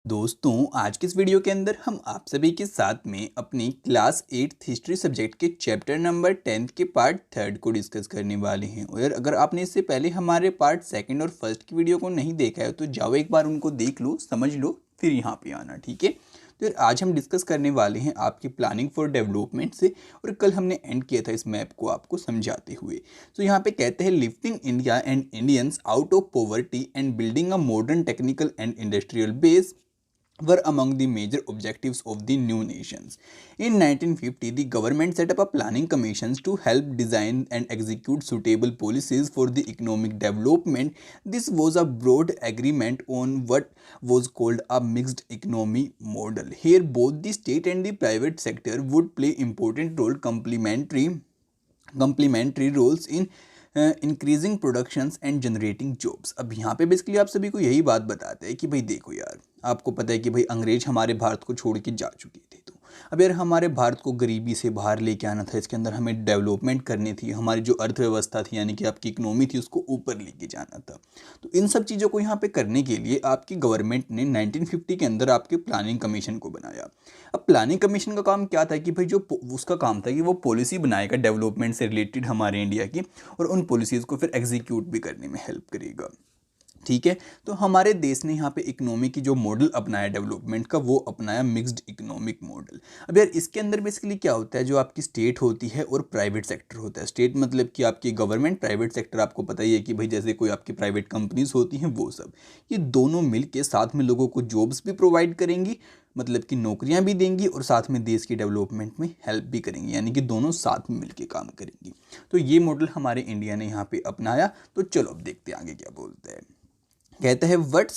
दोस्तों आज के इस वीडियो के अंदर हम आप सभी के साथ में अपनी क्लास 8th हिस्ट्री सब्जेक्ट के चैप्टर नंबर 10th के पार्ट 3 को डिस्कस करने वाले हैं। और अगर आपने इससे पहले हमारे पार्ट 2 और फर्स्ट की वीडियो को नहीं देखा है तो जाओ एक बार उनको देख लो, समझ लो, फिर यहाँ पे आना। ठीक है, तो आज हम डिस्कस करने वाले हैं आपकी प्लानिंग फॉर डेवलपमेंट से। और कल हमने एंड किया था इस मैप को आपको समझाते हुए। तो यहाँ पे कहते हैं lifting India and Indians out of poverty and building a modern technical and industrial base were among the major objectives of the new nations. In 1950, the government set up a planning commissions to help design and execute suitable policies for the economic development. This was a broad agreement on what was called a mixed economy model. Here, both the state and the private sector would play important role, complementary roles in increasing productions and generating jobs. अब यहाँ पे basically आप सभी को यही बात बताते हैं कि भाई देखो यार, आपको पता है कि भाई अंग्रेज हमारे भारत को छोड़ के जा चुके थे। तो अब यार हमारे भारत को गरीबी से बाहर लेके आना था, इसके अंदर हमें डेवलपमेंट करनी थी, हमारी जो अर्थव्यवस्था थी यानी कि आपकी इकोनॉमी थी उसको ऊपर लेके जाना था। तो इन सब चीज़ों को यहाँ पे करने के लिए आपकी गवर्नमेंट ने 1950 के अंदर आपके प्लानिंग कमीशन को बनाया। अब प्लानिंग कमीशन का काम क्या था कि भाई जो उसका काम था कि वो पॉलिसी बनाएगा डेवलपमेंट से रिलेटेड हमारे इंडिया की, और उन पॉलिसीज़ को फिर एग्जीक्यूट भी करने में हेल्प करेगा। ठीक है, तो हमारे देश ने यहाँ पे इकोनॉमी की जो मॉडल अपनाया डेवलपमेंट का, वो अपनाया मिक्स्ड इकोनॉमिक मॉडल। अब यार इसके अंदर बेसिकली क्या होता है, जो आपकी स्टेट होती है और प्राइवेट सेक्टर होता है। स्टेट मतलब कि आपकी गवर्नमेंट, प्राइवेट सेक्टर आपको पता ही है कि भाई जैसे कोई आपकी प्राइवेट कंपनीज होती हैं वो सब, ये दोनों मिल के साथ में लोगों को जॉब्स भी प्रोवाइड करेंगी, मतलब कि नौकरियां भी देंगी और साथ में देश की डेवलपमेंट में हेल्प भी करेंगी, यानी कि दोनों साथ में मिलके काम करेंगी। तो ये मॉडल हमारे इंडिया ने यहाँ पे अपनाया। तो चलो अब देखते हैं आगे क्या बोलते हैं। कहता है what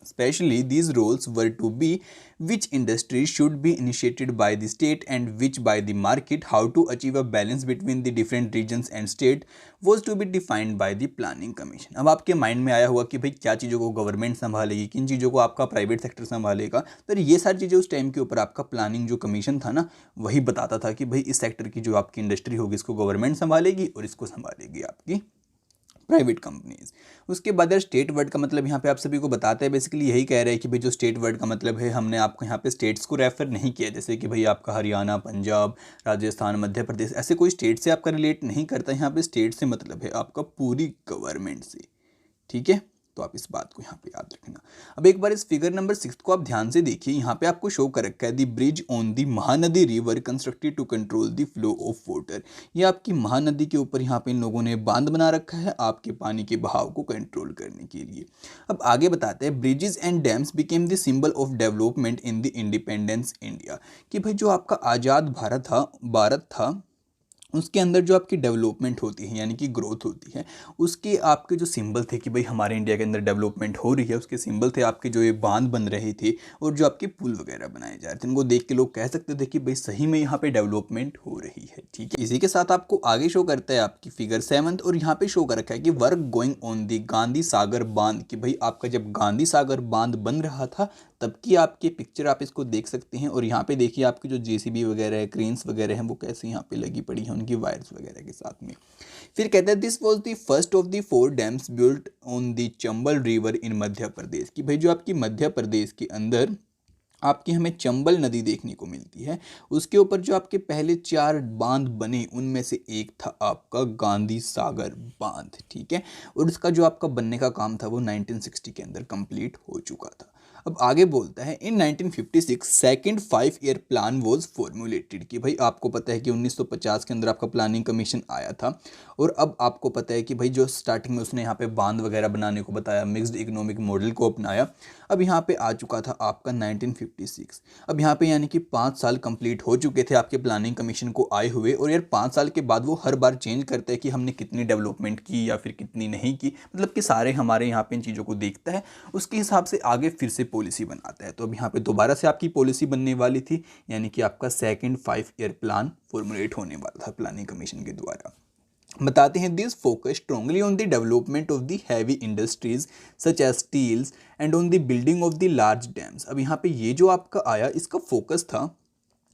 specially these roles were to be which industries should be initiated by the state and which by the market, how to achieve a balance between the different regions and state was to be defined by the planning commission. अब आपके mind में आया हुआ कि भाई क्या चीज़ों को गवर्नमेंट संभालेगी, किन चीज़ों को आपका प्राइवेट सेक्टर संभालेगा। तो ये सारी चीज़ें उस टाइम के ऊपर आपका प्लानिंग जो कमीशन था ना, वही बताता था कि भाई इस सेक्टर की जो आपकी इंडस्ट्री होगी इसको गवर्नमेंट संभालेगी और इसको संभालेगी आपकी प्राइवेट कंपनीज। उसके बाद यार स्टेट वर्ड का मतलब यहाँ पे आप सभी को बताते हैं, बेसिकली यही कह रहे हैं कि भाई जो स्टेट वर्ड का मतलब है, हमने आपको यहाँ पे स्टेट्स को रेफर नहीं किया, जैसे कि भाई आपका हरियाणा, पंजाब, राजस्थान, मध्य प्रदेश, ऐसे कोई स्टेट से आपका रिलेट नहीं करता। यहाँ पे स्टेट से मतलब है आपका पूरी गवर्नमेंट से। ठीक है, तो आप इस बात को यहाँ पे याद रखना। अब एक बार इस फिगर नंबर 6 को आप ध्यान से देखिए, यहाँ पे आपको शो कर रखा है the bridge on the Mahanadi river constructed to control the flow of water. ये आपकी महानदी के ऊपर यहाँ पे इन लोगों ने बांध बना रखा है आपके पानी के बहाव को कंट्रोल करने के लिए। अब आगे बताते हैं bridges and dams became the symbol of development in the independence India. कि भाई जो आपका आज़ाद भारत था उसके अंदर जो आपकी डेवलपमेंट होती है यानी कि ग्रोथ होती है, उसके आपके जो सिंबल थे कि भाई हमारे इंडिया के अंदर डेवलपमेंट हो रही है, उसके सिंबल थे आपके जो ये बांध बन रहे थे और जो आपके पुल वगैरह बनाए जा रहे थे। इनको देख के लोग कह सकते थे कि भाई सही में यहाँ पे डेवलपमेंट हो रही है। ठीक है, इसी के साथ आपको आगे शो करता है आपकी फिगर 7 और यहाँ पे शो कर रखा है कि work going on the Gandhi Sagar बांध। कि भाई आपका जब गांधी सागर बांध बन रहा था तब की आपकी पिक्चर आप इसको देख सकते हैं। और यहाँ पे देखिए आपकी जो जेसीबी वगैरह है, क्रेन्स वगैरह हैं, वो कैसे यहाँ पे लगी पड़ी हैं उनकी वायर्स वगैरह के साथ में। फिर कहते हैं this was the first of the 4 dams built on the Chambal river in Madhya Pradesh. कि भाई जो आपकी मध्य प्रदेश के अंदर आपकी हमें चंबल नदी देखने को मिलती है, उसके ऊपर जो आपके पहले 4 बांध बने उनमें से एक था आपका गांधी सागर बांध। ठीक है, और उसका जो आपका बनने का काम था वो 1960 के अंदर कंप्लीट हो चुका था। अब आगे बोलता है इन 1956 second 5 year plan was formulated. कि भाई आपको पता है कि 1950 के अंदर आपका प्लानिंग कमीशन आया था, और अब आपको पता है कि भाई जो स्टार्टिंग में उसने यहाँ पे बांध वगैरह बनाने को बताया, मिक्स्ड इकोनॉमिक मॉडल को अपनाया। अब यहाँ पे आ चुका था आपका 1956। अब यहाँ पे यानी कि 5 साल कंप्लीट हो चुके थे आपके प्लानिंग कमीशन को आए हुए, और यार 5 साल के बाद वो हर बार चेंज करता है कि हमने कितनी डेवलपमेंट की या फिर कितनी नहीं की, मतलब कि सारे हमारे यहाँ पे इन चीज़ों को देखता है, उसके हिसाब से आगे फिर से पॉलिसी बनाता है। तो अब यहाँ पे दोबारा से आपकी पॉलिसी बनने वाली थी, यानी कि आपका सेकेंड 5 ईयर प्लान फॉर्मुलेट होने वाला था प्लानिंग कमीशन के द्वारा। बताते हैं this focus strongly on the development of the heavy industries such as steels and on the building of the large dams. अब यहाँ पे ये जो आपका आया इसका फोकस था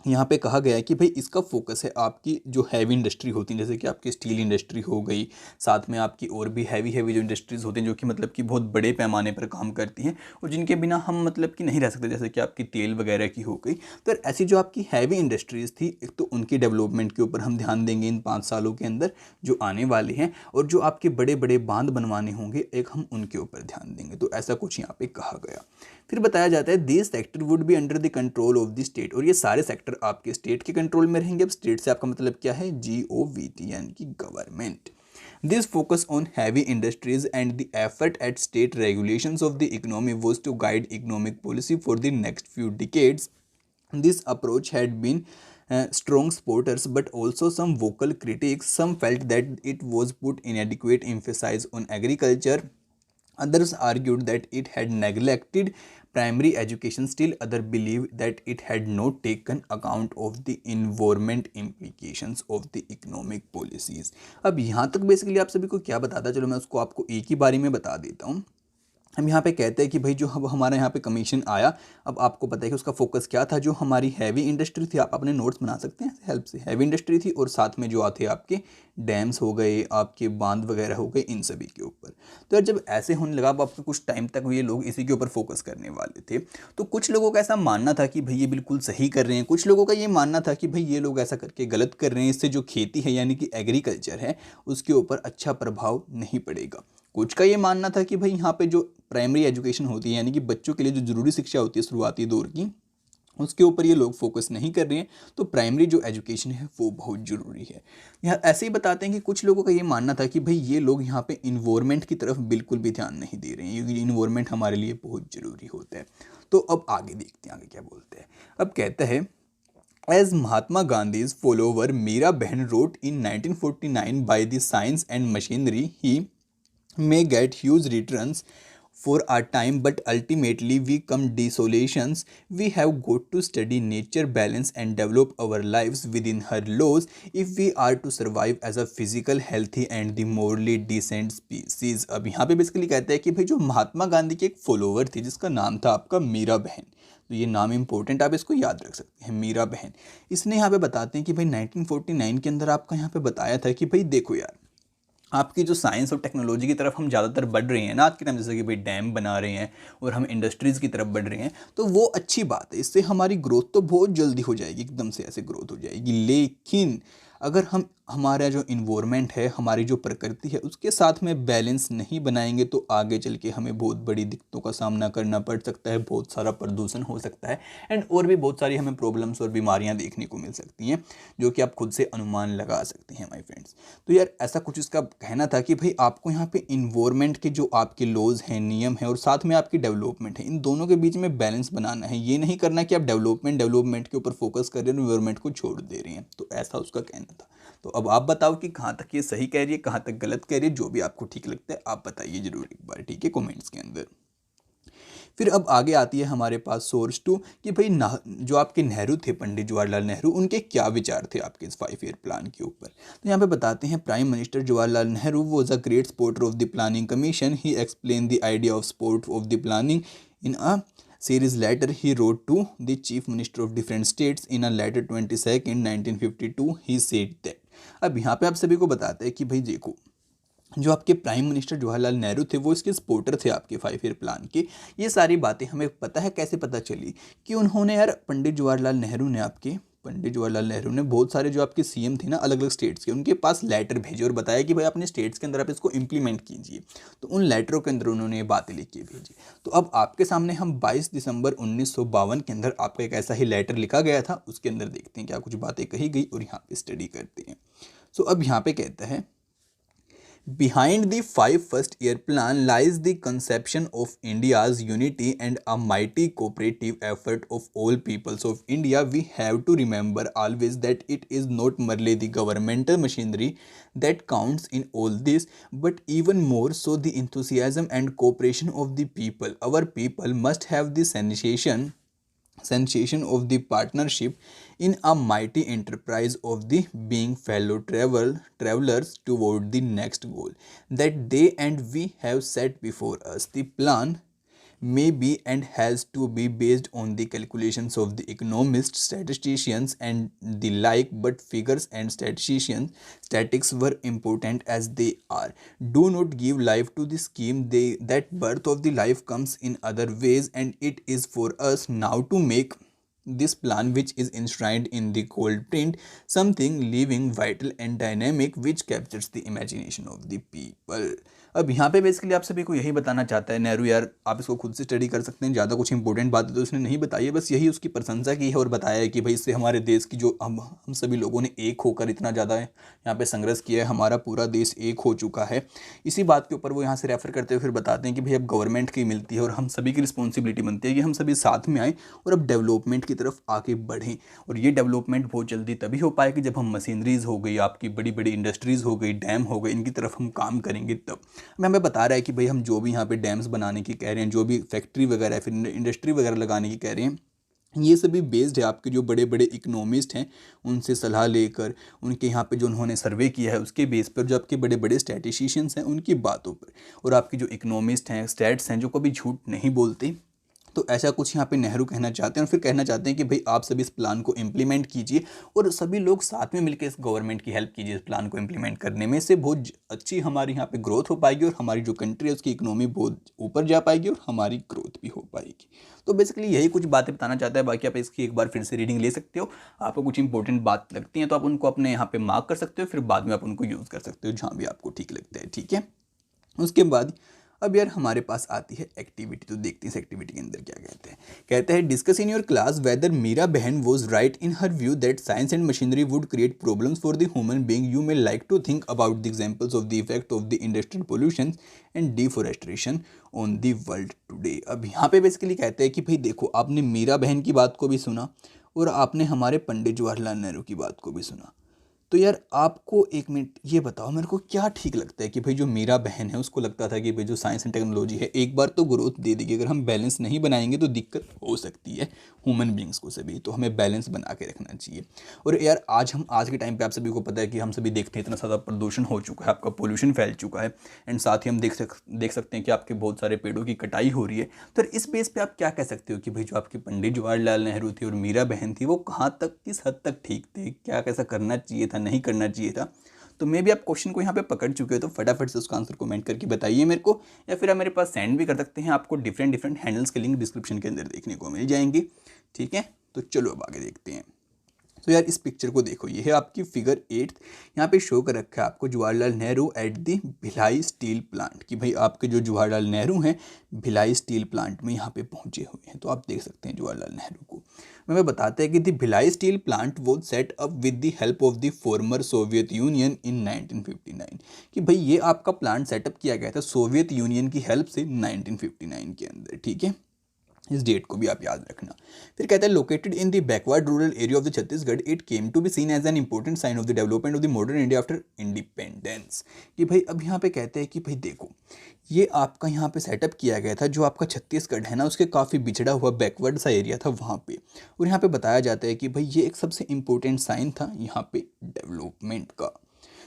यहाँ पे कहा गया है कि भाई इसका फोकस है आपकी जो हैवी इंडस्ट्री होती है, जैसे कि आपकी स्टील इंडस्ट्री हो गई, साथ में आपकी और भी हैवी हैवी जो इंडस्ट्रीज़ होती हैं जो कि मतलब कि बहुत बड़े पैमाने पर काम करती हैं और जिनके बिना हम मतलब कि नहीं रह सकते, जैसे कि आपकी तेल वगैरह की हो गई। तो ऐसी जो आपकी हैवी इंडस्ट्रीज़ थी, एक तो उनकी डेवलपमेंट के ऊपर हम ध्यान देंगे इन 5 सालों के अंदर जो आने वाले हैं, और जो आपके बड़े बड़े बांध बनवाने होंगे एक हम उनके ऊपर ध्यान देंगे। तो ऐसा कुछ यहाँ पे कहा गया। फिर बताया जाता है this sector would be under the control of the state, और ये सारे सेक्टर आपके स्टेट के कंट्रोल में रहेंगे। अब स्टेट से आपका मतलब क्या है, GOVT यानी कि government. This focus on heavy industries and the effort at state regulations of the economy was to guide economic policy for the next few decades. This approach had been strong supporters but also some vocal critics. Some felt that it was put inadequate emphasis on agriculture. Others argued that it had neglected primary education. Still, others believed that it had not taken account of the environment implications of the economic policies. अब यहाँ तक basically आप सभी को क्या बताता, चलो मैं उसको आपको एक ही बारी में बता देता हूँ। हम यहाँ पे कहते हैं कि भाई जो अब हमारे यहाँ पे कमीशन आया, अब आपको पता है कि उसका फोकस क्या था। जो हमारी हैवी इंडस्ट्री थी, आप अपने नोट्स बना सकते हैं हेल्प से, हैवी इंडस्ट्री थी और साथ में जो आते आपके डैम्स हो गए, आपके बांध वगैरह हो गए, इन सभी के ऊपर। तो यार जब ऐसे होने लगा, अब आपको कुछ टाइम तक ये लोग इसी के ऊपर फोकस करने वाले थे। तो कुछ लोगों का ऐसा मानना था कि भाई ये बिल्कुल सही कर रहे हैं, कुछ लोगों का ये मानना था कि भाई ये लोग ऐसा करके गलत कर रहे हैं, इससे जो खेती है यानी कि एग्रीकल्चर है उसके ऊपर अच्छा प्रभाव नहीं पड़ेगा। कुछ का ये मानना था कि भाई यहाँ पे जो प्राइमरी एजुकेशन होती है यानी कि बच्चों के लिए जो ज़रूरी शिक्षा होती है शुरुआती दौर की, उसके ऊपर ये लोग फोकस नहीं कर रहे हैं, तो प्राइमरी जो एजुकेशन है वो बहुत ज़रूरी है। यहाँ ऐसे ही बताते हैं कि कुछ लोगों का ये मानना था कि भाई ये लोग यहाँ पे इन्वायरमेंट की तरफ बिल्कुल भी ध्यान नहीं दे रहे हैं, क्योंकि इन्वायरमेंट हमारे लिए बहुत ज़रूरी होता है। तो अब आगे देखते हैं आगे क्या बोलते हैं। अब कहता है As Mahatma Gandhi's follower Mira Behan wrote in 1949, by the science and machinery, he may get huge returns for our time, but ultimately we come desolations. We have got to study nature, balance, and develop our lives within her laws if we are to survive as a physical, healthy, and the morally decent species. अब यहाँ पे basically कहता है कि भाई जो महात्मा गांधी की एक फॉलोवर थी जिसका नाम था आपका मीरा बहन, तो ये नाम इंपॉर्टेंट, आप इसको याद रख सकते हैं, मीरा बहन। इसने यहाँ पे बताते हैं कि भाई 1949 के अंदर आपका यहाँ पे बताया था कि भाई देखो यार, आपकी जो साइंस और टेक्नोलॉजी की तरफ हम ज़्यादातर बढ़ रहे हैं ना आज के टाइम, जैसे कि भाई डैम बना रहे हैं और हम इंडस्ट्रीज़ की तरफ बढ़ रहे हैं, तो वो अच्छी बात है, इससे हमारी ग्रोथ तो बहुत जल्दी हो जाएगी, एकदम से ऐसे ग्रोथ हो जाएगी। लेकिन अगर हम हमारा जो इन्वायरमेंट है, हमारी जो प्रकृति है, उसके साथ में बैलेंस नहीं बनाएंगे तो आगे चल के हमें बहुत बड़ी दिक्कतों का सामना करना पड़ सकता है, बहुत सारा प्रदूषण हो सकता है एंड और भी बहुत सारी हमें प्रॉब्लम्स और बीमारियां देखने को मिल सकती हैं, जो कि आप खुद से अनुमान लगा सकते हैं माय फ्रेंड्स। तो यार ऐसा कुछ इसका कहना था कि भाई आपको यहाँ पे इन्वायरमेंट के जो आपके लॉज हैं, नियम हैं, और साथ में आपकी डेवलपमेंट है, इन दोनों के बीच में बैलेंस बनाना है। ये नहीं करना कि आप डेवलपमेंट के ऊपर फोकस कर रहे हैं, इन्वायरमेंट को छोड़ दे रहे हैं। तो ऐसा उसका कहना था। तो अब आप बताओ कि कहाँ तक ये सही कह रही है, कहाँ तक गलत कह रही है, जो भी आपको ठीक लगता है आप बताइए जरूर एक बार, ठीक है, कमेंट्स के अंदर। फिर अब आगे आती है हमारे पास सोर्स 2 कि भाई जो आपके नेहरू थे, पंडित जवाहरलाल नेहरू, उनके क्या विचार थे आपके इस 5 ईयर प्लान के ऊपर। तो यहाँ पे बताते हैं prime minister Jawaharlal Nehru was a great supporter of the planning commission. He explain the idea of support of the planning in a series letter he wrote to the chief minister of different states. In a letter 22nd 1952 he said that। अब यहाँ पे आप सभी को बताते हैं कि भाई देखो, जो आपके प्राइम मिनिस्टर जवाहरलाल नेहरू थे वो इसके सपोर्टर थे आपके 5 ईयर प्लान के। ये सारी बातें हमें पता है कैसे पता चली कि उन्होंने यार पंडित जवाहरलाल नेहरू ने बहुत सारे जो आपके सीएम थे ना अलग अलग स्टेट्स के, उनके पास लेटर भेजे और बताया कि भाई अपने स्टेट्स के अंदर आप इसको इम्प्लीमेंट कीजिए। तो उन लेटरों के अंदर उन्होंने ये बातें लिख के भेजी। तो अब आपके सामने हम 22 दिसंबर 1952 के अंदर आपका एक ऐसा ही लेटर लिखा गया था, उसके अंदर देखते हैं क्या कुछ बातें कही गई और यहाँ पे स्टडी करते हैं। सो अब यहाँ पे कहता है Behind the 5 first-year plan lies the conception of India's unity and a mighty cooperative effort of all peoples of India. We have to remember always that it is not merely the governmental machinery that counts in all this, but even more so the enthusiasm and cooperation of the people. Our people must have the sensation of the partnership in a mighty enterprise of the being fellow travelers toward the next goal that they and we have set before us. The plan may be and has to be based on the calculations of the economists, statisticians and the like, but figures and statistics were important as they are. Do not give life to the scheme. That birth of the life comes in other ways, and it is for us now to make this plan, which is enshrined in the cold print, something living, vital and dynamic which captures the imagination of the people. अब यहाँ पे basically आप सभी को यही बताना चाहता है नेहरू यार, आप इसको खुद से स्टडी कर सकते हैं, ज़्यादा कुछ इंपॉर्टेंट बातें तो उसने नहीं बताई है, बस यही उसकी प्रशंसा की है और बताया है कि भाई इससे हमारे देश की जो हम सभी लोगों ने एक होकर इतना ज़्यादा है यहाँ पे संघर्ष किया है, हमारा पूरा देश एक हो चुका है। इसी बात के ऊपर वो यहाँ से रेफर करते हुए फिर बताते हैं कि भाई अब गवर्नमेंट की मिलती है और हम सभी की रिस्पॉन्सिबिलिटी बनती है कि हम सभी साथ में आएँ और अब डेवलपमेंट की तरफ आगे बढ़ें। और ये डेवलपमेंट बहुत जल्दी तभी हो पाएगी जब हम मशीनरीज हो गई, आपकी बड़ी बड़ी इंडस्ट्रीज़ हो गई, डैम हो गए, इनकी तरफ हम काम करेंगे तब। मैं हमें बता रहा है कि भाई हम जो भी यहाँ पे डैम्स बनाने की कह रहे हैं, जो भी फैक्ट्री वगैरह फिर इंडस्ट्री वगैरह लगाने की कह रहे हैं, ये सभी बेस्ड है आपके जो बड़े बड़े इकोनॉमिस्ट हैं उनसे सलाह लेकर, उनके यहाँ पे जो उन्होंने सर्वे किया है उसके बेस पर, जो आपके बड़े बड़े स्टैटिस्टिशियंस हैं उनकी बातों पर, और आपके जो इकोनॉमिस्ट हैं, स्टैट्स हैं, जो कभी झूठ नहीं बोलते। तो ऐसा कुछ यहाँ पे नेहरू कहना चाहते हैं और फिर कहना चाहते हैं कि भाई आप सभी इस प्लान को इम्प्लीमेंट कीजिए और सभी लोग साथ में मिलकर इस गवर्नमेंट की हेल्प कीजिए इस प्लान को इम्प्लीमेंट करने में। से बहुत अच्छी हमारी यहाँ पे ग्रोथ हो पाएगी और हमारी जो कंट्री है उसकी इकोनॉमी बहुत ऊपर जा पाएगी और हमारी ग्रोथ भी हो पाएगी। तो बेसिकली यही कुछ बातें बताना चाहता है। बाकी आप इसकी एक बार फिर से रीडिंग ले सकते हो, आपको कुछ इंपॉर्टेंट बात लगती हैं तो आप उनको अपने यहाँ पे मार्क कर सकते हो, फिर बाद में आप उनको यूज़ कर सकते हो जहाँ भी आपको ठीक लगता है। ठीक है, उसके बाद अब यार हमारे पास आती है एक्टिविटी। तो देखते हैं इस एक्टिविटी के अंदर क्या कहते हैं। कहते हैं discuss in your class whether Mira Behn was right in her view that science and machinery would create problems for the human being. You may like to think about the examples of the effect of the industrial pollution and deforestation on the world today. अब यहाँ पे basically कहते हैं कि भाई देखो, आपने मीरा बहन की बात को भी सुना और आपने हमारे पंडित जवाहरलाल नेहरू की बात को भी सुना। तो यार आपको एक मिनट ये बताओ मेरे को, क्या ठीक लगता है कि भाई जो मीरा बहन है उसको लगता था कि भाई जो साइंस एंड टेक्नोलॉजी है एक बार तो ग्रोथ दे देगी, अगर हम बैलेंस नहीं बनाएंगे तो दिक्कत हो सकती है ह्यूमन बींग्स को सभी, तो हमें बैलेंस बना के रखना चाहिए। और यार आज के टाइम पे आप सभी को पता है कि हम सभी देखते हैं इतना ज़्यादा प्रदूषण हो चुका है, आपका पोल्यूशन फैल चुका है, एंड साथ ही हम देख सकते हैं कि आपके बहुत सारे पेड़ों की कटाई हो रही है। तो इस बेस पे आप क्या कह सकते हो कि भाई जो आपके पंडित जवाहरलाल नेहरू थे और मीरा बहन थी वो कहाँ तक, किस हद तक ठीक थे, क्या कैसा करना चाहिए था, नहीं करना चाहिए था। तो मे भी आप क्वेश्चन को यहाँ पे पकड़ चुके हो, तो फटाफट से उसका आंसर कमेंट करके बताइए मेरे को, या फिर आप मेरे पास सेंड भी कर सकते हैं। आपको डिफरेंट हैंडल्स के लिंक डिस्क्रिप्शन के अंदर देखने को मिल जाएंगे। ठीक है, तो चलो अब आगे देखते हैं। तो यार इस पिक्चर को देखो, ये है आपकी फिगर 8। यहाँ पे शो कर रखा है आपको Jawaharlal Nehru at the Bhilai steel plant, कि भाई आपके जो जवाहरलाल नेहरू हैं भिलाई स्टील प्लांट में यहाँ पे पहुँचे हुए हैं। तो आप देख सकते हैं जवाहरलाल नेहरू को। हमें बताते हैं कि the Bhilai steel plant was set up with the help of the former Soviet Union in 1959, कि भाई ये आपका प्लांट सेटअप किया गया था सोवियत यूनियन की हेल्प से 1959 के अंदर। ठीक है, इस डेट को भी आप याद रखना। फिर कहता है located in the backward rural area of the Chhattisgarh, it came to be seen as an important sign of the development of the modern India after independence. कि भाई अब यहाँ पे कहते हैं कि भाई देखो, ये आपका यहाँ पे सेटअप किया गया था, जो आपका छत्तीसगढ़ है ना उसके काफ़ी बिछड़ा हुआ बैकवर्ड सा एरिया था वहाँ पे। और यहाँ पे बताया जाता है कि भाई ये एक सबसे इम्पोर्टेंट साइन था यहाँ पे डेवलपमेंट का।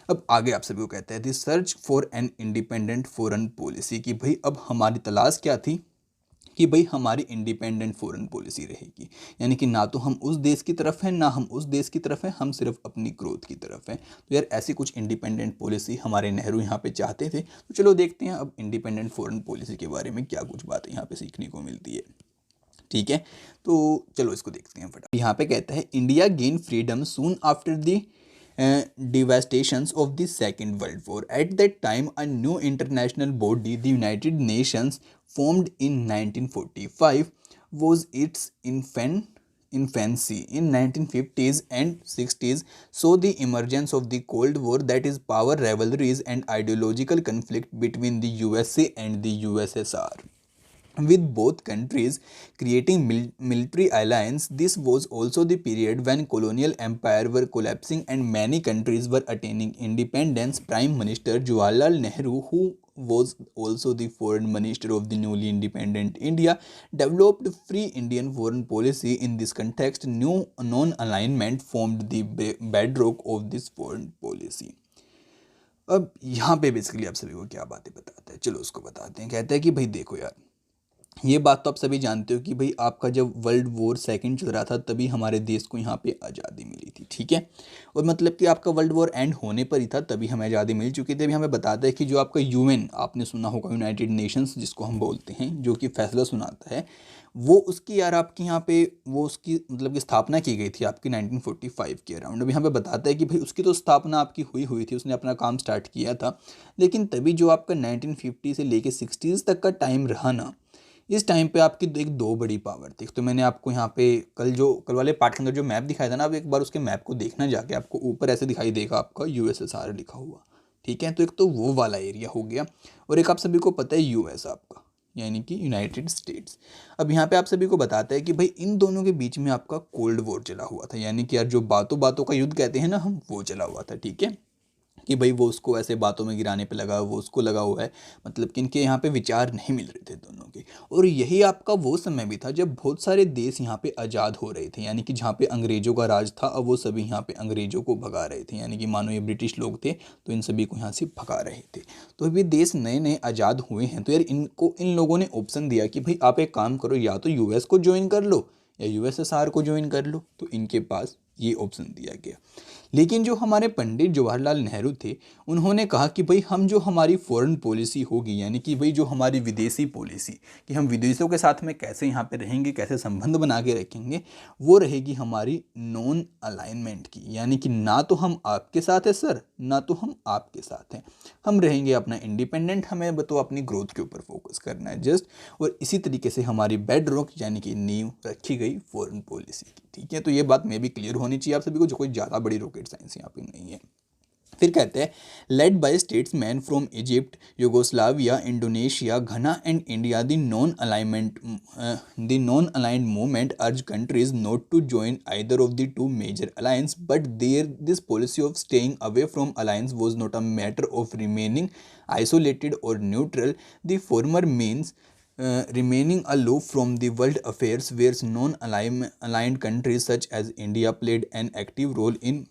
अब आगे आप सभी को कहते हैं the search for an independent foreign policy, कि भाई अब हमारी तलाश क्या थी कि भाई हमारी इंडिपेंडेंट फॉरेन पॉलिसी रहेगी, यानी कि ना तो हम उस देश की तरफ हैं ना हम उस देश की तरफ हैं, हम सिर्फ अपनी ग्रोथ की तरफ हैं। तो यार ऐसी कुछ इंडिपेंडेंट पॉलिसी हमारे नेहरू यहाँ पे चाहते थे। तो चलो देखते हैं अब इंडिपेंडेंट फॉरेन पॉलिसी के बारे में क्या कुछ बातें यहाँ पे सीखने को मिलती है। ठीक है, तो चलो इसको देखते हैं फटाफट। यहाँ पे कहता है India gain freedom soon after the devastations of the Second World War. At that time, a new international body, the United Nations, formed in 1945, was its infancy. In 1950s and 60s, saw the emergence of the Cold War, that is power rivalries and ideological conflict between the USA and the USSR, with both countries creating military alliance. This was also the period when colonial empire were collapsing and many countries were attaining independence. Prime Minister Jawaharlal Nehru, who was also the foreign minister of the newly independent India, developed free Indian foreign policy. In this context, new non-alignment formed the bedrock of this foreign policy. अब यहाँ पे basically आप सभी को क्या बातें बताते हैं, चलो उसको बताते हैं। कहते हैं कि भाई देखो यार, ये बात तो आप सभी जानते हो कि भाई आपका जब वर्ल्ड वॉर सेकंड चल रहा था तभी हमारे देश को यहाँ पे आज़ादी मिली थी, ठीक है। और मतलब कि आपका वर्ल्ड वॉर एंड होने पर ही था तभी हमें आज़ादी मिल चुकी थी। अभी हमें बताता है कि जो आपका यूएन, आपने सुना होगा यूनाइटेड नेशंस जिसको हम बोलते हैं, जो कि फैसला सुनाता है, वो उसकी यार आपके यहाँ पे वो उसकी मतलब कि स्थापना की गई थी आपकी 1945 के अराउंड। अभी यहाँ पे बताता है कि भाई उसकी तो स्थापना आपकी हुई हुई थी, उसने अपना काम स्टार्ट किया था, लेकिन तभी जो आपका 1950 से लेके 60s तक का टाइम रहा ना, इस टाइम पे आपकी एक दो बड़ी पावर थी। तो मैंने आपको यहाँ पे कल वाले पार्ट के अंदर जो मैप दिखाया था ना, आप एक बार उसके मैप को देखना जाके, आपको ऊपर ऐसे दिखाई देगा आपका यूएसएसआर लिखा हुआ, ठीक है। तो एक तो वो वाला एरिया हो गया, और एक आप सभी को पता है यूएस आपका, यानी कि यूनाइटेड स्टेट्स। अब यहाँ पे आप सभी को बताता है कि भाई इन दोनों के बीच में आपका कोल्ड वॉर चला हुआ था, यानी कि यार जो बातों बातों का युद्ध कहते हैं ना हम, वो चला हुआ था, ठीक है। कि भाई वो उसको ऐसे बातों में गिराने पे लगा, वो उसको लगा हुआ है, मतलब कि इनके यहाँ पे विचार नहीं मिल रहे थे दोनों के। और यही आपका वो समय भी था जब बहुत सारे देश यहाँ पे आज़ाद हो रहे थे, यानी कि जहाँ पे अंग्रेज़ों का राज था, अब वो सभी यहाँ पे अंग्रेज़ों को भगा रहे थे, यानी कि मानो ये ब्रिटिश लोग थे तो इन सभी को यहाँ से भगा रहे थे। तो अभी देश नए नए आज़ाद हुए हैं, तो यार इनको इन लोगों ने ऑप्शन दिया कि भाई आप एक काम करो, या तो यूएस को ज्वाइन कर लो या यूएसएसआर को ज्वाइन कर लो। तो इनके पास ये ऑप्शन दिया गया। लेकिन जो हमारे पंडित जवाहरलाल नेहरू थे, उन्होंने कहा कि भाई हम जो हमारी फॉरेन पॉलिसी होगी, यानी कि भाई जो हमारी विदेशी पॉलिसी, कि हम विदेशों के साथ में कैसे यहाँ पे रहेंगे, कैसे संबंध बना के रखेंगे, वो रहेगी हमारी नॉन अलाइनमेंट की। यानी कि ना तो हम आपके साथ है सर, ना तो हम आपके साथ हैं, हम रहेंगे अपना इंडिपेंडेंट, हमें तो अपनी ग्रोथ के ऊपर फोकस करना है जस्ट। और इसी तरीके से हमारी बेड रॉक यानी कि नींव रखी गई फॉरेन पॉलिसी की, ठीक है। तो ये बात में भी क्लियर होनी चाहिए आप सभी को, जो कोई ज़्यादा बड़ी रॉकेट साइंस यहाँ पे नहीं है। फिर कहते हैं led by statesman from Egypt, Yugoslavia, Indonesia, Ghana and India, the non aligned movement urge countries not to join either of the two major alliance, but their this policy of staying away from alliance was not a matter of remaining isolated or neutral. The former means remaining aloof from the world affairs, whereas non-aligned countries such as India played an active role in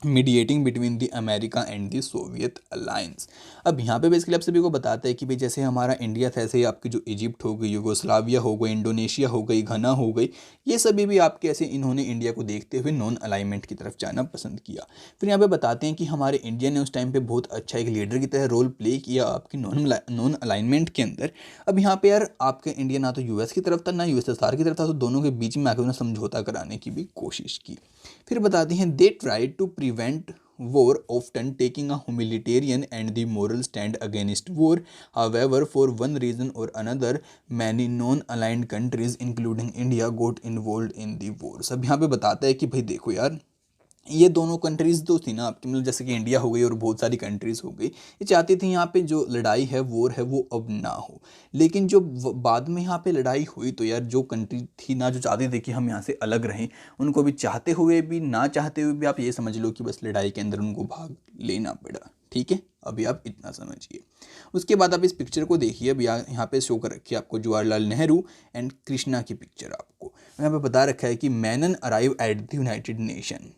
mediating between the America and the Soviet alliance. अब यहाँ पे basically आप सभी को बताता है कि भाई जैसे हमारा इंडिया था, ऐसे ही आपकी जो इजिप्ट हो गई, यूगोस्लाविया हो गई, इंडोनेशिया हो गई, घना हो गई, ये सभी भी आपके ऐसे इन्होंने इंडिया को देखते हुए नॉन अलाइनमेंट की तरफ जाना पसंद किया। फिर यहाँ पे बताते हैं कि हमारे इंडिया ने उस टाइम पे बहुत अच्छा एक लीडर की तरह रोल प्ले किया आपकी नॉन अलाइनमेंट के अंदर। अब यहाँ पे यार आपके इंडिया ना तो यूएस की तरफ था ना यूएसएसआर की तरफ था, तो दोनों के बीच में आकर उन्हें समझौता कराने की भी कोशिश की। फिर बताते हैं they try to prevent war, often taking a humanitarian and the moral stand against war. However, for one reason or another, many non-aligned countries, including India, got involved in the war. सब यहाँ पे बताता है कि भाई देखो यार, ये दोनों कंट्रीज़ तो थी ना आपकी, मतलब जैसे कि इंडिया हो गई और बहुत सारी कंट्रीज़ हो गई, ये चाहती थी यहाँ पे जो लड़ाई है, वॉर है, वो अब ना हो। लेकिन जो बाद में यहाँ पे लड़ाई हुई, तो यार जो कंट्री थी ना जो चाहती थी कि हम यहाँ से अलग रहें, उनको भी चाहते हुए भी ना चाहते हुए भी आप ये समझ लो कि बस लड़ाई के अंदर उनको भाग लेना पड़ा, ठीक है। अभी आप इतना समझिए। उसके बाद आप इस पिक्चर को देखिए, अब यहाँ पे शो कर रखी है आपको जवाहरलाल नेहरू एंड कृष्णा की पिक्चर। आपको यहाँ पे बता रखा है कि मैनन arrive at the United nation.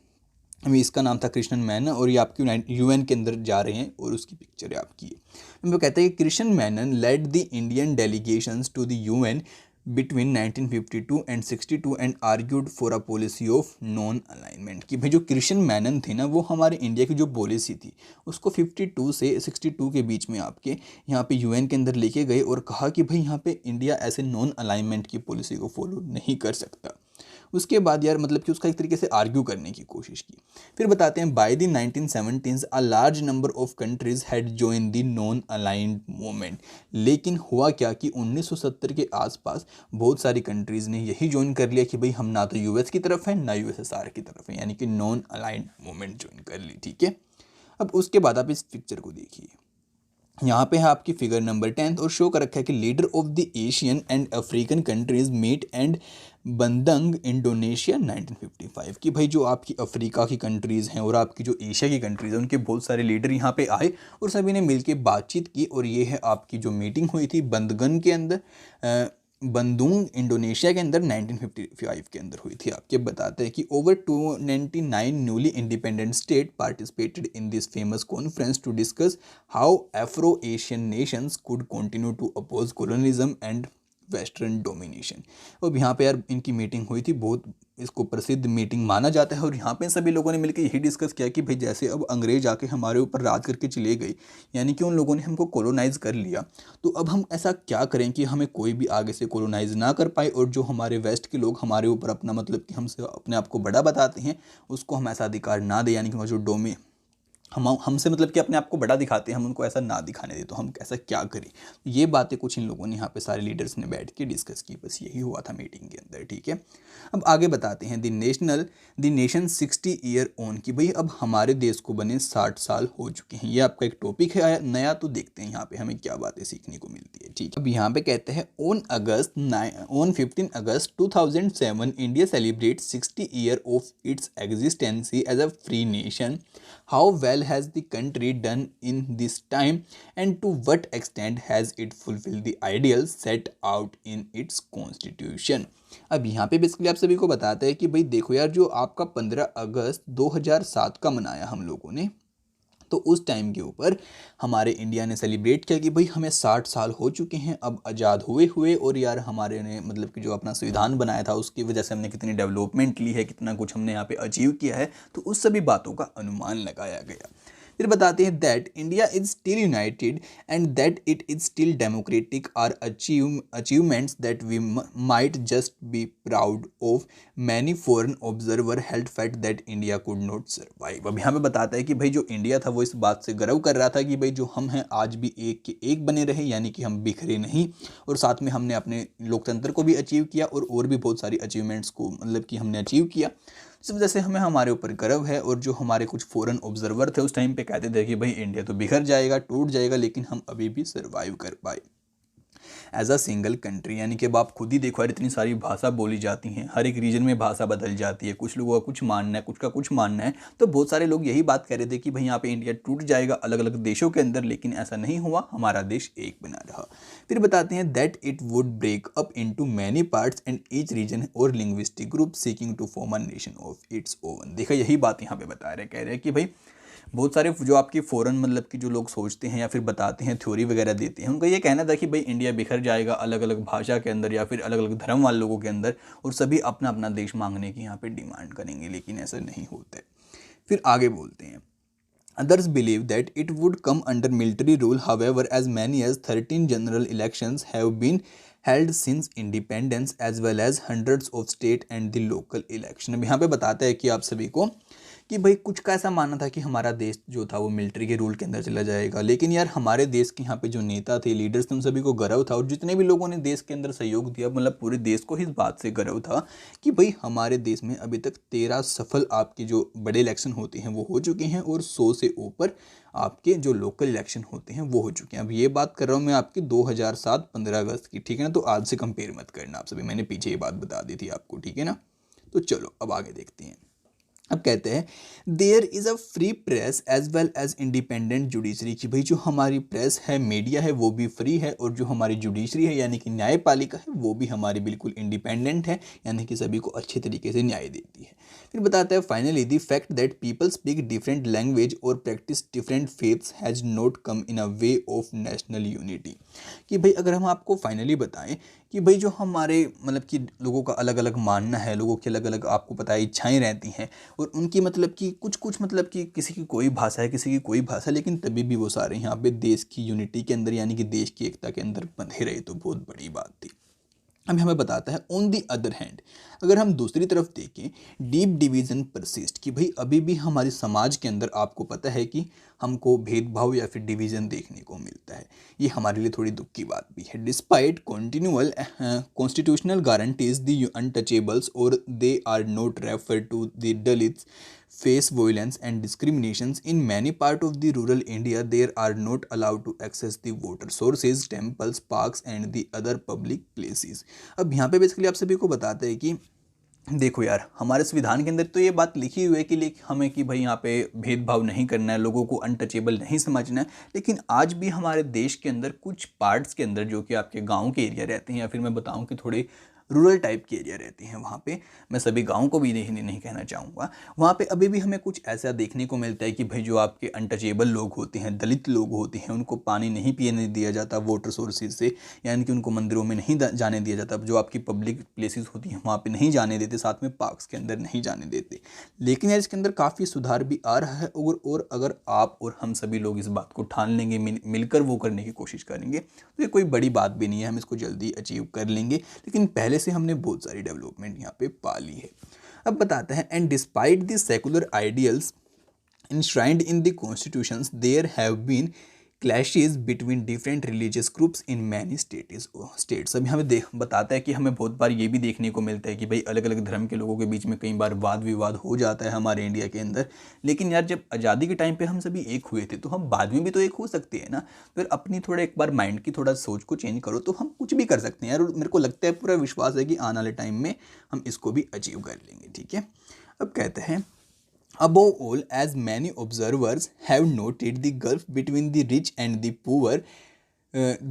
अभी इसका नाम था कृष्णन मैनन, और ये आपकी यूएन के अंदर जा रहे हैं और उसकी पिक्चर है आपकी। वो कहते हैं कि Krishnan Menon led the Indian delegations to the UN between 1952 and 62 and argued for a policy of non alignment. कि भाई जो कृष्ण मैनन थे ना, वो हमारे इंडिया की जो पॉलिसी थी उसको 52 से 62 के बीच में आपके यहाँ पे यूएन के अंदर लेके गए और कहा कि भाई यहाँ पे इंडिया ऐसे नॉन अलाइनमेंट की पॉलिसी को फॉलो नहीं कर सकता। उसके बाद यार मतलब कि उसका एक तरीके से आर्ग्यू करने की कोशिश की। फिर बताते हैं by the 1970s a large number of countries had join the non aligned movement. लेकिन हुआ क्या कि 1970 के आसपास बहुत सारी कंट्रीज़ ने यही ज्वाइन कर लिया कि भाई हम ना तो यूएस की तरफ है ना यूएसएसआर की तरफ है, यानी कि नॉन अलाइंड मूवमेंट ज्वाइन कर ली, ठीक है। अब उसके बाद आप इस पिक्चर को देखिए, यहाँ पे है आपकी फिगर नंबर 10 और शो कर रखा है कि leader of the Asian and African countries meet and Bandung Indonesia 1955। कि भाई जो आपकी अफ्रीका की कंट्रीज़ हैं और आपकी जो एशिया की कंट्रीज़ हैं, उनके बहुत सारे लीडर यहाँ पे आए और सभी ने मिलके बातचीत की। और ये है आपकी जो मीटिंग हुई थी बंदगन के अंदर, बंदूंग इंडोनेशिया के अंदर 1955 के अंदर हुई थी। आपके बताते हैं कि over 299 newly independent state participated in this famous conference to discuss how Afro Asian nations could continue to oppose colonialism and western domination. और यहाँ पे यार इनकी मीटिंग हुई थी, बहुत इसको प्रसिद्ध मीटिंग माना जाता है। और यहाँ पे सभी लोगों ने मिलकर यही डिस्कस किया कि भाई जैसे अब अंग्रेज आके हमारे ऊपर राज करके चले गए, यानी कि उन लोगों ने हमको कॉलोनाइज़ कर लिया, तो अब हम ऐसा क्या करें कि हमें कोई भी आगे से कॉलोनाइज़ ना कर पाए, और जो हमारे वेस्ट के लोग हमारे ऊपर अपना मतलब कि हमसे अपने आप को बड़ा बताते हैं उसको हम ऐसा अधिकार ना दें, यानी कि जो हमसे मतलब कि अपने आप को बड़ा दिखाते हैं, हम उनको ऐसा ना दिखाने दें, तो हम ऐसा क्या करें। ये बातें कुछ इन लोगों ने यहाँ पे सारे लीडर्स ने बैठ के डिस्कस की, बस यही हुआ था मीटिंग के अंदर, ठीक है। अब आगे बताते हैं द नेशन 60 ईयर ऑन, कि भाई अब हमारे देश को बने 60 साल हो चुके हैं। ये आपका एक टॉपिक है नया, तो देखते हैं यहाँ पे हमें क्या बातें सीखने को मिलती है, ठीक है। अब यहाँ पे कहते हैं on 15 August 2007 India celebrate 60 year of its existency as a free nation. How well has the country done in this time, and to what extent has it fulfilled the ideals set out in its constitution? अब यहाँ पे basically आप सभी को बताते हैं कि भाई देखो यार, जो आपका 15 अगस्त 2007 का मनाया हम लोगों ने, तो उस टाइम के ऊपर हमारे इंडिया ने सेलिब्रेट किया कि भाई हमें 60 साल हो चुके हैं अब आज़ाद हुए हुए, और यार हमारे ने मतलब कि जो अपना संविधान बनाया था उसकी वजह से हमने कितनी डेवलपमेंट ली है, कितना कुछ हमने यहाँ पे अचीव किया है, तो उस सभी बातों का अनुमान लगाया गया। फिर बताते हैं that India is still united and that it is still democratic are achievements that we might just be proud of. Many foreign observer held fact that India could not survive. अब यहाँ पे बताता है कि भाई जो इंडिया था वो इस बात से गर्व कर रहा था कि भाई जो हम हैं आज भी एक के एक बने रहे, यानी कि हम बिखरे नहीं, और साथ में हमने अपने लोकतंत्र को भी अचीव किया और भी बहुत सारी अचीवमेंट्स को मतलब कि हमने अचीव किया। इस वजह से हमें हमारे ऊपर गर्व है। और जो हमारे कुछ फॉरेन ऑब्जर्वर थे उस टाइम पे कहते थे कि भाई इंडिया तो बिखर जाएगा, टूट जाएगा, लेकिन हम अभी भी सर्वाइव कर पाए एज अ सिंगल कंट्री। यानी कि अब आप खुद ही देखो यार, इतनी सारी भाषा बोली जाती हैं, हर एक रीजन में भाषा बदल जाती है, कुछ लोगों का कुछ मानना है, कुछ का कुछ मानना है। तो बहुत सारे लोग यही बात कह रहे थे कि भाई यहाँ पे इंडिया टूट जाएगा अलग अलग देशों के अंदर, लेकिन ऐसा नहीं हुआ, हमारा देश एक बना रहा। फिर बताते हैं that it would break up into many parts and each region or linguistic group seeking to form a nation of its own. देखा, यही बात यहाँ पे बता रहे, कह रहे हैं कि भाई बहुत सारे जो आपकी फ़ॉरेन मतलब कि जो लोग सोचते हैं या फिर बताते हैं, थ्योरी वगैरह देते हैं, उनका ये कहना था कि भाई इंडिया बिखर जाएगा अलग अलग भाषा के अंदर या फिर अलग अलग धर्म वाले लोगों के अंदर, और सभी अपना अपना देश मांगने की यहाँ पे डिमांड करेंगे, लेकिन ऐसा नहीं होता है। फिर आगे बोलते हैं Others believe that it would come under military rule, however, as many as 13 general elections have been held since independence, as well as hundreds of state and the local election। अब यहाँ पे बताता है कि आप सभी को कि भाई कुछ का ऐसा मानना था कि हमारा देश जो था वो मिलिट्री के रूल के अंदर चला जाएगा, लेकिन यार हमारे देश के यहाँ पे जो नेता थे, लीडर्स थे, उन सभी को गर्व था, और जितने भी लोगों ने देश के अंदर सहयोग दिया, मतलब पूरे देश को ही इस बात से गर्व था कि भाई हमारे देश में अभी तक 13 सफल आपके जो बड़े इलेक्शन होते हैं वो हो चुके हैं, और 100 से ऊपर आपके जो लोकल इलेक्शन होते हैं वो हो चुके हैं। अब ये बात कर रहा हूँ मैं आपकी 2007 15 अगस्त की, ठीक है ना, तो आज से कंपेयर मत करना आप सभी, मैंने पीछे ये बात बता दी थी आपको, ठीक है ना। तो चलो अब आगे देखते हैं। अब कहते हैं there is a free press as well as independent judiciary, कि भाई जो हमारी प्रेस है, मीडिया है, वो भी फ्री है, और जो हमारी जुडिशरी है यानी कि न्यायपालिका है वो भी हमारी बिल्कुल इंडिपेंडेंट है, यानी कि सभी को अच्छे तरीके से न्याय देती है। फिर बताता है finally the fact that people speak different language और practice different faiths has not come in a way of national unity, कि भाई अगर हम आपको फाइनली बताएं कि भाई जो हमारे मतलब कि लोगों का अलग अलग मानना है, लोगों की अलग अलग आपको पता है इच्छाएं रहती हैं, और उनकी मतलब कि कुछ मतलब कि किसी की कोई भाषा है, किसी की कोई भाषा, लेकिन तभी भी वो सारे यहाँ पे देश की यूनिटी के अंदर यानी कि देश की एकता के अंदर बंधे रहे, तो बहुत बड़ी बात थी। अब हमें बताता है ऑन दी अदर हैंड, अगर हम दूसरी तरफ देखें, डीप डिवीज़न परसिस्ट, कि भाई अभी भी हमारे समाज के अंदर आपको पता है कि हमको भेदभाव या फिर डिवीज़न देखने को मिलता है। ये हमारे लिए थोड़ी दुख की बात भी है। Despite constitutional guarantees the untouchables or they are not refer to the Dalits face violence and discriminations in many part of the rural India. They are not allowed to access the water sources, temples, parks and the other public places। अब यहाँ पे basically आप सभी को बताते हैं कि देखो यार, हमारे संविधान के अंदर तो ये बात लिखी हुई है कि हमें कि भाई यहाँ पे भेदभाव नहीं करना है, लोगों को अनटचेबल नहीं समझना है, लेकिन आज भी हमारे देश के अंदर कुछ पार्ट्स के अंदर जो कि आपके गांव के एरिया रहते हैं, या फिर मैं बताऊं कि थोड़े रूरल टाइप के एरिया रहते हैं वहाँ पे, मैं सभी गाँव को भी नहीं कहना चाहूँगा, वहाँ पे अभी भी हमें कुछ ऐसा देखने को मिलता है कि भाई जो आपके अनटचेबल लोग होते हैं, दलित लोग होते हैं, उनको पानी नहीं पीने दिया जाता वाटर सोर्सेज से, यानी कि उनको मंदिरों में नहीं जाने दिया जाता, जो आपकी पब्लिक प्लेसेस होती हैं वहाँ पे नहीं जाने देते, साथ में पार्क्स के अंदर नहीं जाने देते। लेकिन यार इसके अंदर काफ़ी सुधार भी आ रहा है, और अगर आप और हम सभी लोग इस बात को ठान लेंगे, मिलकर वो करने की कोशिश करेंगे, तो ये कोई बड़ी बात भी नहीं है, हम इसको जल्दी अचीव कर लेंगे। लेकिन पहले से हमने बहुत सारी डेवलपमेंट यहाँ पे पा ली है। अब बताते हैं, and despite the secular ideals enshrined in the constitutions, there have been clashes between different religious groups in many states। अभी हमें बताता है कि हमें बहुत बार ये भी देखने को मिलता है कि भाई अलग अलग धर्म के लोगों के बीच में कई बार वाद विवाद हो जाता है हमारे इंडिया के अंदर। लेकिन यार जब आज़ादी के टाइम पे हम सभी एक हुए थे, तो हम बाद में भी तो एक हो सकते हैं ना। फिर अपनी थोड़ा एक बार माइंड की थोड़ा सोच को चेंज करो तो हम कुछ भी कर सकते हैं यार, और मेरे को लगता है, पूरा विश्वास है कि आने वाले टाइम में हम इसको भी अचीव कर लेंगे। ठीक है, अब कहते हैं, above all, as many observers have noted, the gulf between the rich and the poor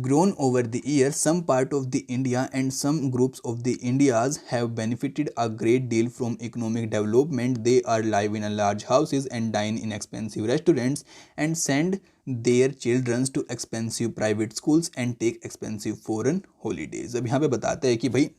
grown over the years. Some part of the India and some groups of the Indias have benefited a great deal from economic development. They are live in a large houses and dine in expensive restaurants and send their children to expensive private schools and take expensive foreign holidays। अब यहाँ पे बताते हैं कि भाई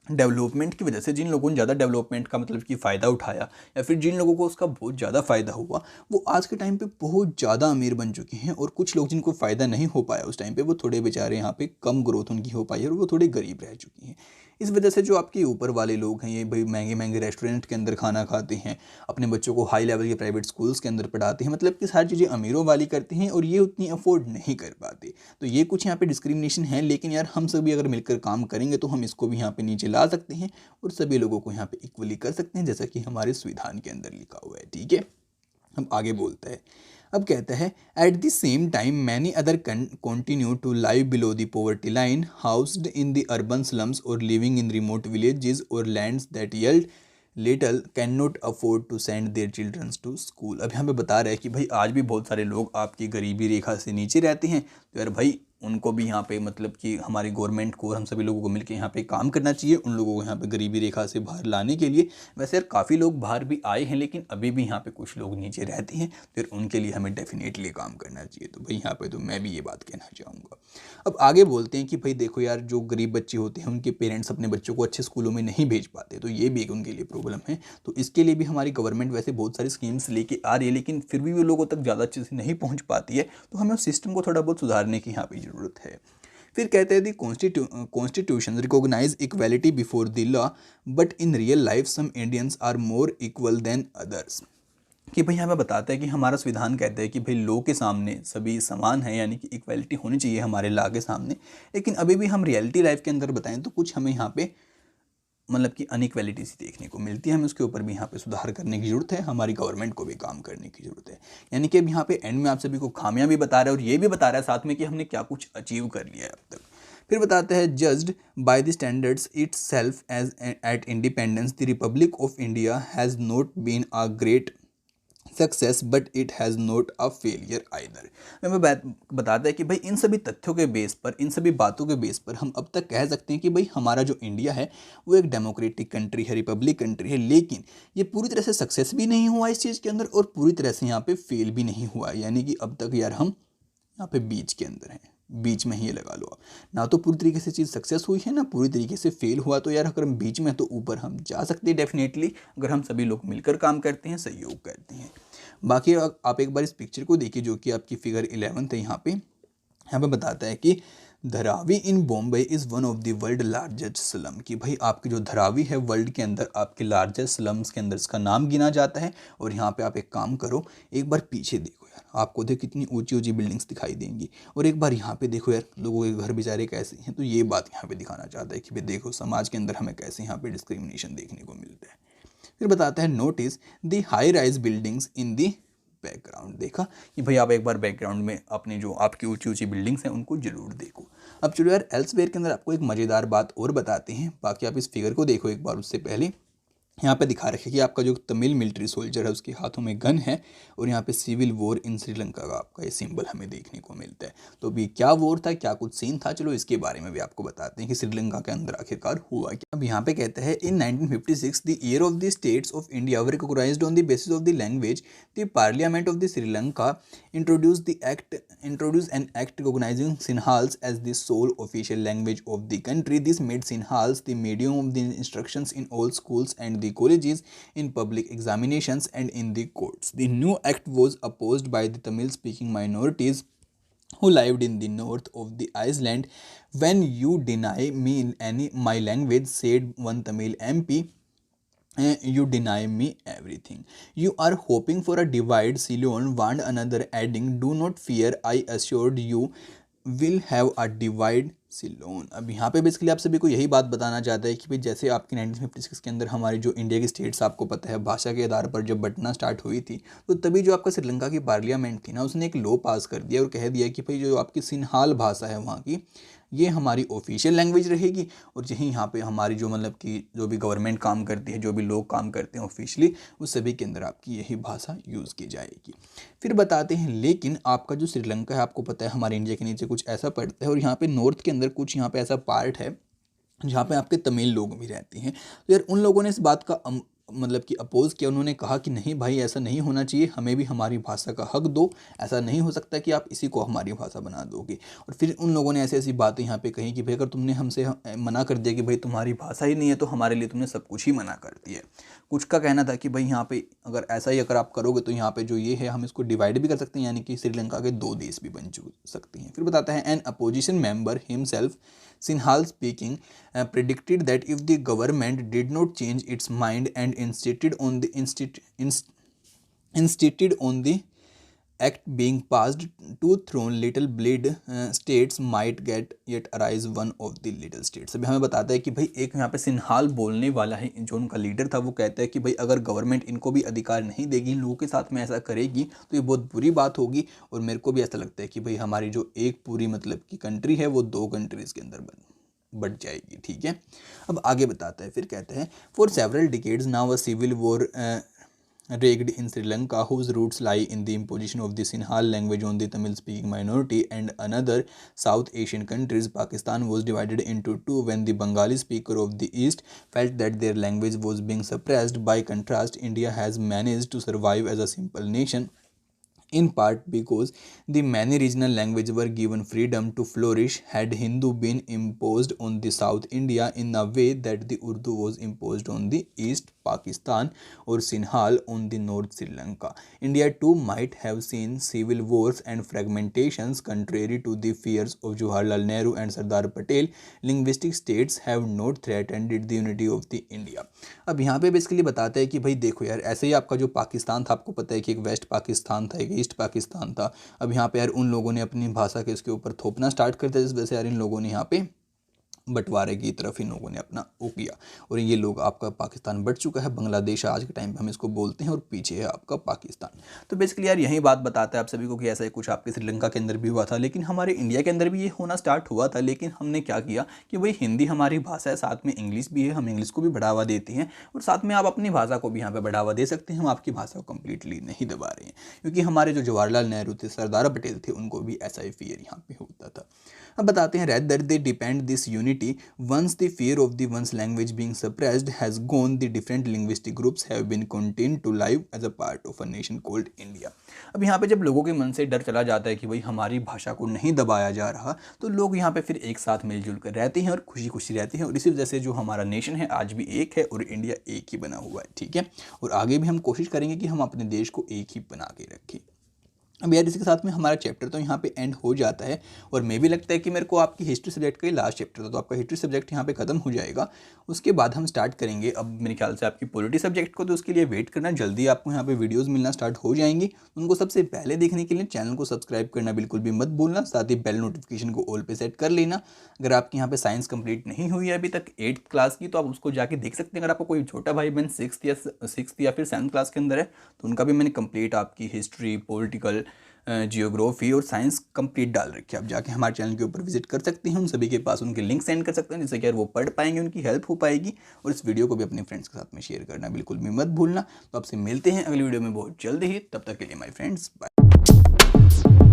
development की वजह से जिन लोगों ने ज़्यादा डेवलपमेंट का मतलब कि फ़ायदा उठाया, या फिर जिन लोगों को उसका बहुत ज़्यादा फ़ायदा हुआ, वो आज के टाइम पे बहुत ज़्यादा अमीर बन चुके हैं। और कुछ लोग जिनको फ़ायदा नहीं हो पाया उस टाइम पे, वो थोड़े बेचारे यहाँ पे कम ग्रोथ उनकी हो पाई है और वो थोड़े गरीब रह चुकी हैं। इस वजह से जो आपके ऊपर वाले लोग हैं, ये भाई महंगे महंगे रेस्टोरेंट के अंदर खाना खाते हैं, अपने बच्चों को हाई लेवल के प्राइवेट स्कूल्स के अंदर पढ़ाते हैं, मतलब कि सारी चीज़ें अमीरों वाली करते हैं और ये उतनी अफोर्ड नहीं कर पाते। तो ये कुछ यहाँ पे डिस्क्रिमिनेशन है, लेकिन यार हम सभी अगर मिलकर काम करेंगे तो हम इसको भी यहाँ पे नीचे ला सकते हैं और सभी लोगों को यहाँ पे इक्वली कर सकते हैं, जैसा कि हमारे संविधान के अंदर लिखा हुआ है। ठीक है, हम आगे बोलते हैं। अब कहता है, at the same time many other continue to live below the poverty line, housed in the urban slums or living in remote villages or lands that yield little can not afford to send their childrens to school. अब यहाँ पे बता रहा है कि भाई आज भी बहुत सारे लोग आपकी गरीबी रेखा से नीचे रहते हैं, तो यार भाई उनको भी यहाँ पे मतलब कि हमारी गवर्नमेंट को, हम सभी लोगों को मिलकर यहाँ पे काम करना चाहिए उन लोगों को यहाँ पे गरीबी रेखा से बाहर लाने के लिए। वैसे यार काफ़ी लोग बाहर भी आए हैं, लेकिन अभी भी यहाँ पे कुछ लोग नीचे रहते हैं, फिर उनके लिए हमें डेफिनेटली काम करना चाहिए। तो भाई यहाँ पे तो मैं भी ये बात कहना चाहूँगा। अब आगे बोलते हैं कि भाई देखो यार, जो गरीब बच्चे होते हैं उनके पेरेंट्स अपने बच्चों को अच्छे स्कूलों में नहीं भेज पाते, तो ये भी एक उनके लिए प्रॉब्लम है। तो इसके लिए भी हमारी गवर्नमेंट वैसे बहुत सारी स्कीम्स लेके आ रही है, लेकिन फिर भी वो लोगों तक ज़्यादा अच्छे से नहीं पहुँच पाती है। तो हमें उस सिस्टम को थोड़ा बहुत सुधारने की यहाँ पर ज़रूरत है। फिर कहते हैं, the constitution recognise equality before the law, but in real life some Indians are more equal than others. कि भाई हमें बताता है कि हमारा संविधान कहता है कि भाई लॉ के सामने सभी समान हैं, यानी कि इक्वालिटी होनी चाहिए हमारे लॉ के सामने। लेकिन अभी भी हम रियलिटी लाइफ के अंदर बताएं तो कुछ हमें यहाँ पे मतलब कि अनइक्वालिटी सी देखने को मिलती है। हमें उसके ऊपर भी यहाँ पे सुधार करने की ज़रूरत है, हमारी गवर्नमेंट को भी काम करने की ज़रूरत है। यानी कि अब यहाँ पे एंड में आप सभी को खामियां भी बता रहा है और ये भी बता रहा है साथ में कि हमने क्या कुछ अचीव कर लिया है अब तक। फिर बताते हैं, judged by the standards itself as at independence the Republic of India has not been a great success but it has not a failure either. हमें बताता है कि भाई इन सभी तथ्यों के बेस पर, इन सभी बातों के बेस पर हम अब तक कह सकते हैं कि भाई हमारा जो इंडिया है वो एक डेमोक्रेटिक कंट्री है, रिपब्लिक कंट्री है, लेकिन ये पूरी तरह से सक्सेस भी नहीं हुआ इस चीज़ के अंदर और पूरी तरह से यहाँ पे फेल भी नहीं हुआ। यानी कि अब तक यार हम यहाँ पे बीच के अंदर हैं, बीच में ही लगा लो आप। ना तो पूरी तरीके से चीज़ सक्सेस हुई है, ना पूरी तरीके से फेल हुआ। तो यार अगर हम बीच में, तो ऊपर हम जा सकते हैं डेफिनेटली, अगर हम सभी लोग मिलकर काम करते हैं, सहयोग करते हैं। बाकी आप एक बार इस पिक्चर को देखिए जो कि आपकी फिगर 11 है। यहाँ पे बताता है कि Dharavi in Bombay is one of the world largest slum. कि भाई आपकी जो धारावी है वर्ल्ड के अंदर आपके लार्जेस्ट स्लम्स के अंदर इसका नाम गिना जाता है। और यहाँ पे आप एक काम करो, एक बार पीछे देखो यार, आपको देखो कितनी ऊंची ऊंची बिल्डिंग्स दिखाई देंगी, और एक बार यहाँ पे देखो यार लोगों के घर बेचारे कैसे हैं। तो ये बात यहाँ पे दिखाना चाहता है कि भाई देखो समाज के अंदर हमें कैसे यहाँ पे डिस्क्रिमिनेशन देखने को मिलता है। फिर बताता है, notice the high rise buildings in the background. देखा कि भाई आप एक बार बैकग्राउंड में अपनी जो आपकी ऊंची ऊंची बिल्डिंग्स हैं उनको जरूर देखो। अब चलो यार एल्सवेयर के अंदर आपको एक मज़ेदार बात और बताते हैं। बाकी आप इस फिगर को देखो एक बार, उससे पहले यहाँ पे दिखा रखे कि आपका जो तमिल मिलिट्री सोल्जर है उसके हाथों में गन है और यहाँ पे सिविल वॉर इन श्रीलंका का आपका ये सिंबल हमें देखने को मिलता है। तो अभी क्या वॉर था, क्या कुछ सीन था, चलो इसके बारे में भी आपको बताते हैं कि श्रीलंका के अंदर आखिरकार हुआ क्या। अब यहाँ पे कहते हैं इन 1956 the year of the states of India were recognised on the basis of the language, the parliament of the Sri Lanka introduced an act recognizing Sinhals as the sole official language of the country. This made Sinhals the medium of the instructions in all schools and the colleges, in public examinations and in the courts. The new act was opposed by the Tamil-speaking minorities who lived in the north of the island. When you deny me my language, said one Tamil MP, you deny me everything. You are hoping for a divide, Ceylon warned another, adding, do not fear, I assured you will have a divide Ceylon. अब यहाँ पे basically आप सभी को यही बात बताना चाहता है कि भाई जैसे आपकी 1956 के अंदर हमारी जो इंडिया की स्टेट्स आपको पता है भाषा के आधार पर जब बंटना स्टार्ट हुई थी, तो तभी जो आपका श्रीलंका की पार्लियामेंट थी ना, उसने एक लॉ पास कर दिया और कह दिया कि भाई जो आपकी सिन्हाल भाषा है वहाँ की, ये हमारी ऑफिशियल लैंग्वेज रहेगी और यही यहाँ पे हमारी जो मतलब कि जो भी गवर्नमेंट काम करती है, जो भी लोग काम करते हैं ऑफिशियली, उस सभी के अंदर आपकी यही भाषा यूज़ की जाएगी। फिर बताते हैं लेकिन आपका जो श्रीलंका है आपको पता है हमारे इंडिया के नीचे कुछ ऐसा पड़ता है और यहाँ पे नॉर्थ के अंदर कुछ यहाँ पे ऐसा पार्ट है जहाँ पे आपके तमिल लोग भी रहते हैं। तो यार उन लोगों ने इस बात का मतलब कि अपोज़ किया। उन्होंने कहा कि नहीं भाई ऐसा नहीं होना चाहिए, हमें भी हमारी भाषा का हक दो, ऐसा नहीं हो सकता कि आप इसी को हमारी भाषा बना दोगे। और फिर उन लोगों ने ऐसी ऐसी बातें यहाँ पे कही कि भाई अगर तुमने हमसे मना कर दिया कि भाई तुम्हारी भाषा ही नहीं है तो हमारे लिए तुमने सब कुछ ही मना कर दिया। कुछ का कहना था कि भाई यहाँ पे अगर ऐसा ही अगर आप करोगे तो यहाँ पे जो ये है हम इसको डिवाइड भी कर सकते हैं, यानी कि श्रीलंका के दो देश भी बन सकते हैं। फिर बताता है an opposition member himself Sinhal speaking predicted that if the government did not change its mind and insisted on the act being passed to thrown little blade states might get yet arise one of the little states। अभी हमें बताता है कि भाई एक यहाँ पे सिन्हाल बोलने वाला है, जो उनका लीडर था, वो कहता है कि भाई अगर गवर्नमेंट इनको भी अधिकार नहीं देगी, इन लोगों के साथ में ऐसा करेगी तो ये बहुत बुरी बात होगी। और मेरे को भी ऐसा लगता है कि भाई हमारी जो एक पूरी मतलब की कंट्री है वो दो कंट्रीज़ के अंदर बढ़ जाएगी। ठीक है, अब आगे बताता है, फिर कहते हैं for several decades now a civil war raged in Sri Lanka, whose roots lie in the imposition of the Sinhal language on the Tamil-speaking minority and another South Asian countries. Pakistan was divided into two when the Bengali speaker of the East felt that their language was being suppressed. By contrast, India has managed to survive as a simple nation, in part because the many regional languages were given freedom to flourish. Had Hindu been imposed on the South India in a way that the Urdu was imposed on the East Pakistan or Sinhal on the North Sri Lanka, India too might have seen civil wars and fragmentations. Contrary to the fears of Jawaharlal Nehru and Sardar Patel, linguistic states have not threatened the unity of the India। अब यहाँ पे basically बताते हैं कि भाई देखो यार, ऐसे ही आपका जो पाकिस्तान था, आपको पता है कि एक वेस्ट पाकिस्तान था, एक ईस्ट पाकिस्तान था। अब यहाँ पे यार उन लोगों ने अपनी भाषा के इसके ऊपर थोपना स्टार्ट कर दिया, जिस वजह से यार इन लोगों ने यहाँ पे बंटवारे की तरफ इन लोगों ने अपना वो किया और ये लोग आपका पाकिस्तान बढ़ चुका है, बांग्लादेश आज के टाइम पे हम इसको बोलते हैं और पीछे है आपका पाकिस्तान। तो बेसिकली यार यही बात बताता है आप सभी को कि ऐसा ही कुछ आपके श्रीलंका के अंदर भी हुआ था, लेकिन हमारे इंडिया के अंदर भी ये होना स्टार्ट हुआ था। लेकिन हमने क्या किया कि भाई हिंदी हमारी भाषा है, साथ में इंग्लिश भी है, हम इंग्लिश को भी बढ़ावा देते हैं और साथ में आप अपनी भाषा को भी यहाँ पर बढ़ावा दे सकते हैं। हम आपकी भाषा को कम्प्लीटली नहीं दबा रहे हैं, क्योंकि हमारे जो जवाहरलाल नेहरू थे, सरदार पटेल थे, उनको भी ऐसा ही फियर यहाँ पे होता था। अब बताते हैं rather they depend this unity once the fear of the one's language being suppressed has gone, the different linguistic groups have been contained to live as a part of a nation called India। अब यहाँ पे जब लोगों के मन से डर चला जाता है कि भाई हमारी भाषा को नहीं दबाया जा रहा, तो लोग यहाँ पे फिर एक साथ मिलजुल कर रहते हैं और खुशी खुशी रहते हैं। और इसी वजह से जो हमारा नेशन है आज भी एक है और इंडिया एक ही बना हुआ है। ठीक है, और आगे भी हम कोशिश करेंगे कि हम अपने देश को एक ही बना के रखें। अब यार इसी के साथ में हमारा चैप्टर तो यहाँ पे एंड हो जाता है और मैं भी लगता है कि मेरे को आपकी हिस्ट्री सब्जेक्ट का ही लास्ट चैप्टर था, तो आपका हिस्ट्री सब्जेक्ट यहाँ पे खत्म हो जाएगा। उसके बाद हम स्टार्ट करेंगे अब मेरे ख्याल से आपकी पॉलिटी सब्जेक्ट को, तो उसके लिए वेट करना, जल्दी आपको यहाँ पे वीडियोज़ मिलना स्टार्ट हो जाएंगी। उनको सबसे पहले देखने के लिए चैनल को सब्सक्राइब करना बिल्कुल भी मत भूलना, साथ ही बेल नोटिफिकेशन को ऑल पे सेट कर लेना। अगर आपकी यहाँ पे साइंस कंप्लीट नहीं हुई है अभी तक 8th क्लास की, तो आप उसको जाके देख सकते हैं। अगर आपको कोई छोटा भाई बहन 6th या फिर 7th क्लास के अंदर है तो उनका भी मैंने कंप्लीट आपकी हिस्ट्री, पॉलिटिकल जियोग्राफी और साइंस कंप्लीट डाल रखी है। आप जाके हमारे चैनल के ऊपर विजिट कर सकते हैं, उन सभी के पास उनके लिंक सेंड कर सकते हैं, जिससे कि यार वो पढ़ पाएंगे, उनकी हेल्प हो पाएगी। और इस वीडियो को भी अपने फ्रेंड्स के साथ में शेयर करना बिल्कुल भी मत भूलना। तो आपसे मिलते हैं अगली वीडियो में बहुत जल्द ही, तब तक के लिए माय फ्रेंड्स बाय।